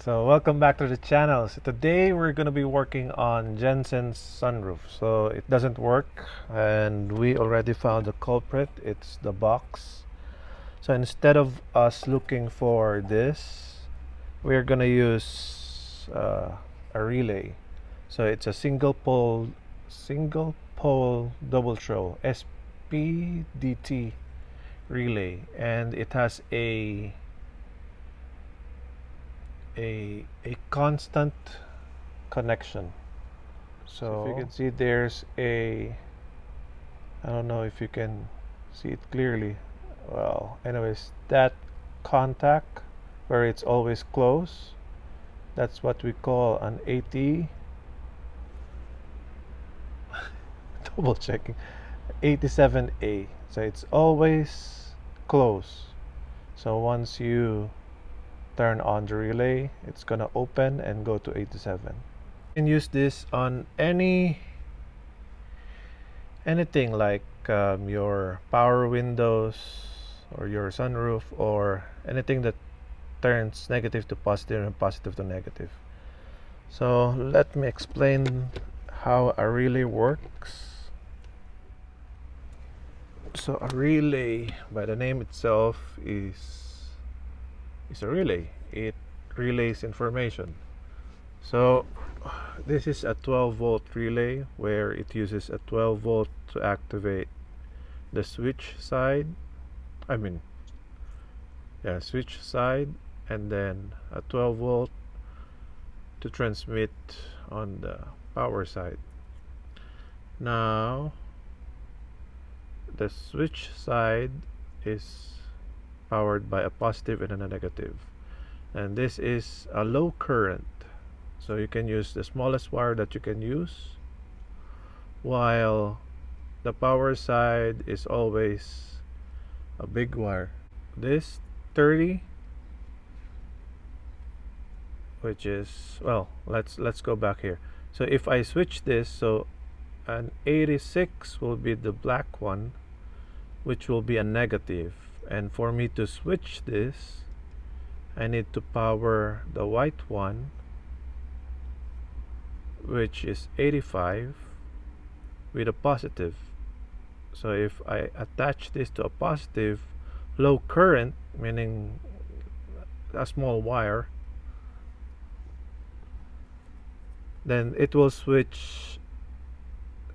So welcome back to the channel. So today we're going to be working on Jensen's sunroof. So it doesn't work and we already found the culprit. It's the box. So instead of us looking for this, we're going to use a relay. So it's a single pole double throw SPDT relay, and it has a constant connection. So if you can see, there's a, I don't know if you can see it clearly. Well, anyways, that contact where it's always close, that's what we call an AT. Double checking. 87A. So it's always close. So once you turn on the relay, it's gonna open and go to 87. You can use this on anything like your power windows or your sunroof or anything that turns negative to positive and positive to negative. So let me explain how a relay works. So a relay, by the name itself, is a relay. It relays information. So this is a 12-volt relay where it uses a 12-volt to activate the switch side. Switch side, and then a 12-volt to transmit on the power side. Now the switch side is powered by a positive and a negative, and this is a low current, so you can use the smallest wire that you can use, while the power side is always a big wire. This 30, which is, well, let's go back here. So if I switch this, so an 86 will be the black one, which will be a negative. And for me to switch this, I need to power the white one, which is 85, with a positive. So if I attach this to a positive, low current, meaning a small wire, then it will switch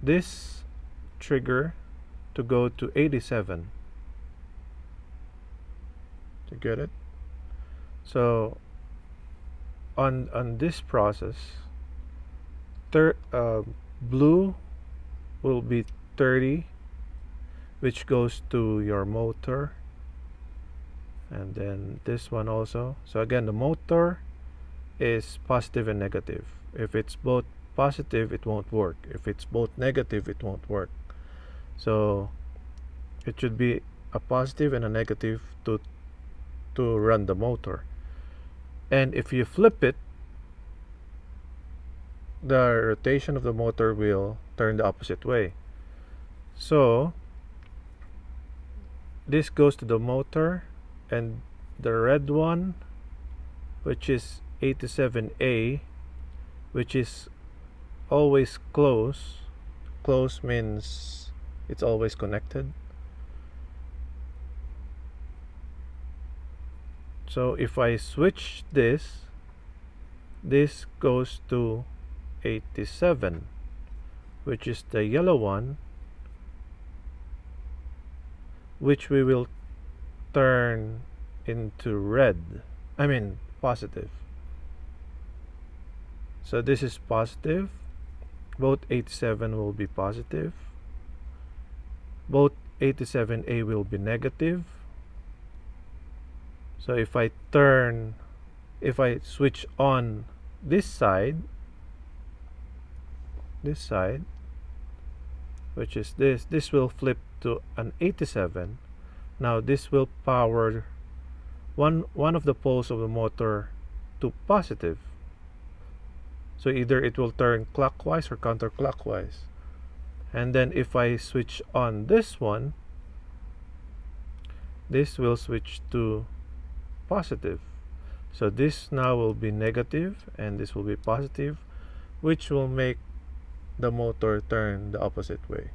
this trigger to go to 87. You get it? So on this process, blue will be 30, which goes to your motor, and then this one also. So again, the motor is positive and negative. If it's both positive, it won't work. If it's both negative, it won't work. So it should be a positive and a negative to run the motor. And if you flip it, the rotation of the motor will turn the opposite way. So this goes to the motor, and the red one, which is 87A, which is always close. Close means it's always connected. So if I switch this goes to 87, which is the yellow one, which we will turn into red. Positive. So this is positive. Both 87 will be positive. Both 87A will be negative. So if I switch on this side, which is this will flip to an 87. Now this will power one of the poles of the motor to positive. So either it will turn clockwise or counterclockwise. And then if I switch on this one, this will switch to positive. So this now will be negative and this will be positive, which will make the motor turn the opposite way.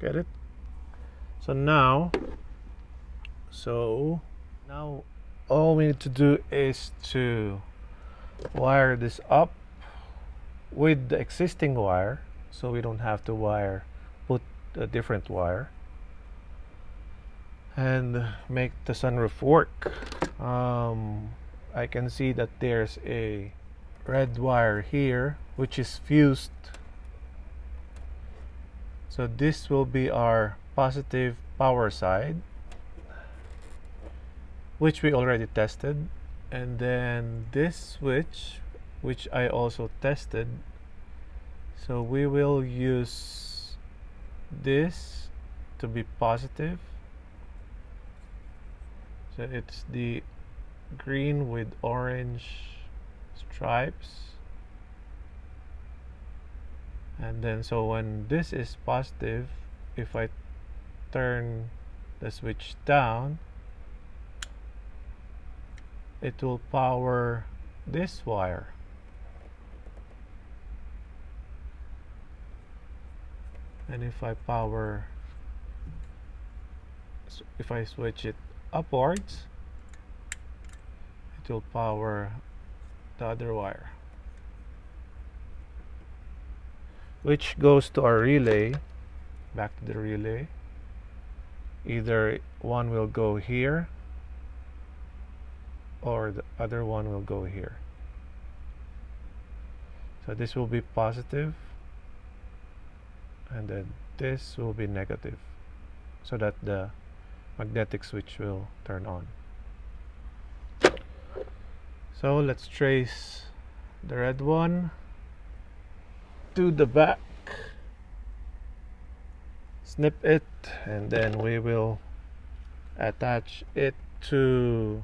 Get it? So now all we need to do is to wire this up with the existing wire, so we don't have to put a different wire, and make the sunroof work. I can see that there's a red wire here which is fused, so this will be our positive power side, which we already tested, and then this switch, which I also tested. So we will use this to be positive, so it's the green with orange stripes, and then so when this is positive, if I turn the switch down, it will power this wire, and if I switch it upwards, it will power the other wire, which goes to our relay. Back to the relay, either one will go here or the other one will go here. So this will be positive and then this will be negative, so that the magnetic switch will turn on. So let's trace the red one to the back, snip it, and then we will attach it to,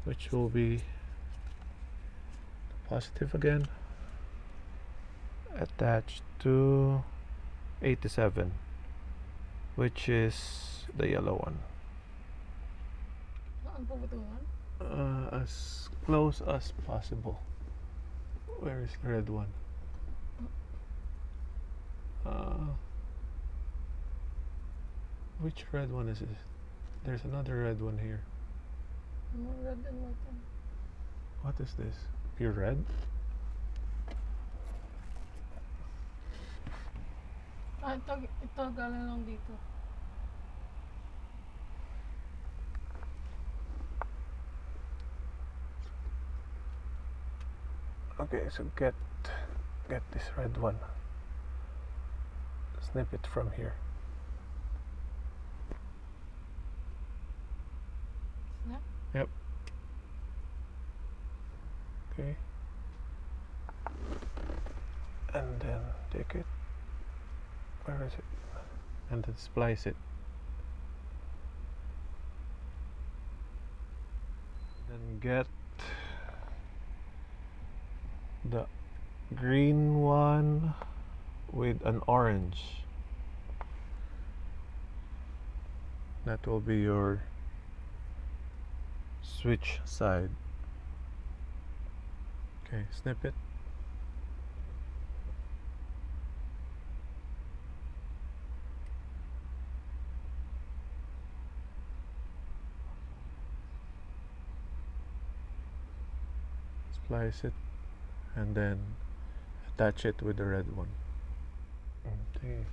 which will be positive again, attached to 87, which is the yellow one. As close as possible. Where is the red one? Which red one is this? There's another red one here. More red and white. What is this? Pure red? Ito galing lang dito. Okay, so get this red one. Snip it from here. Snap? Yep. Okay. And then take it. Where is it? And then splice it. Then get the green one with an orange. That will be your switch side. Okay, snip it. Splice it and then attach it with the red one. Okay,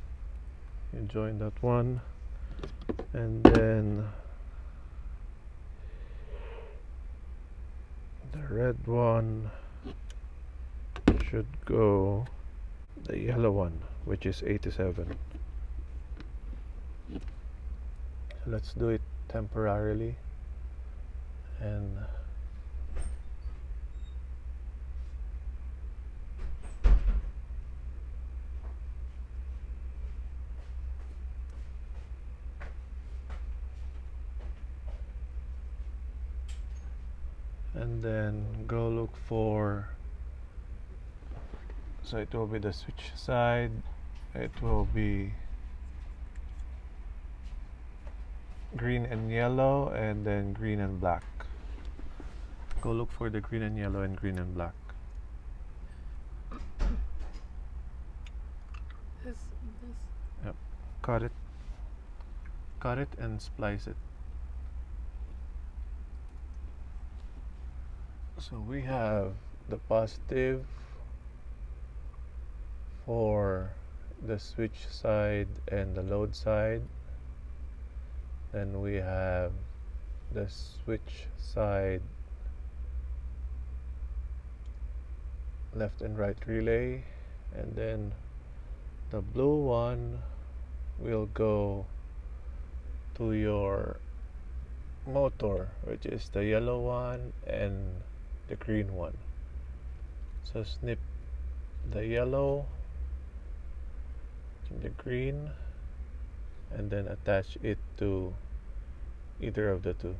you join that one, and then the red one should go the yellow one, which is 87. So let's do it temporarily, and then go look for, so it will be the switch side, it will be green and yellow, and then green and black. Go look for the green and yellow and green and black. This. Yep. Cut it. Cut it and splice it. So we have the positive for the switch side and the load side. Then we have the switch side left and right relay, and then the blue one will go to your motor, which is the yellow one and the green one. So snip the yellow and the green and then attach it to either of the two.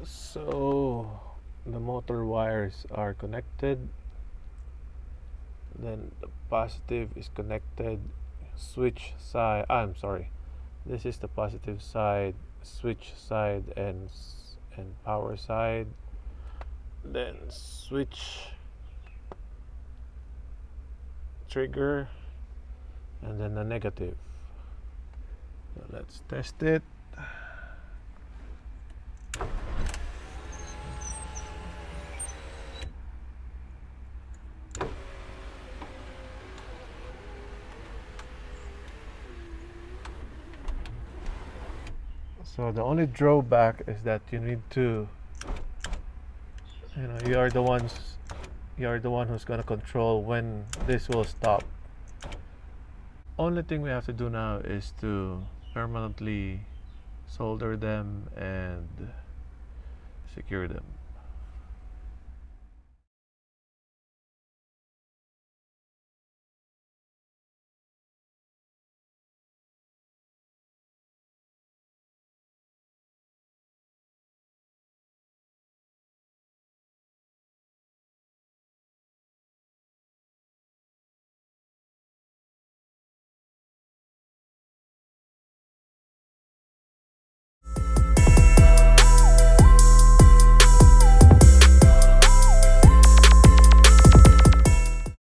So the motor wires are connected, then the positive is connected, switch side, I'm sorry, this is the positive side, switch side, and power side, then switch, trigger, and then the negative. So let's test it. So the only drawback is that you need to, you are the one who's gonna control when this will stop. Only thing we have to do now is to permanently solder them and secure them.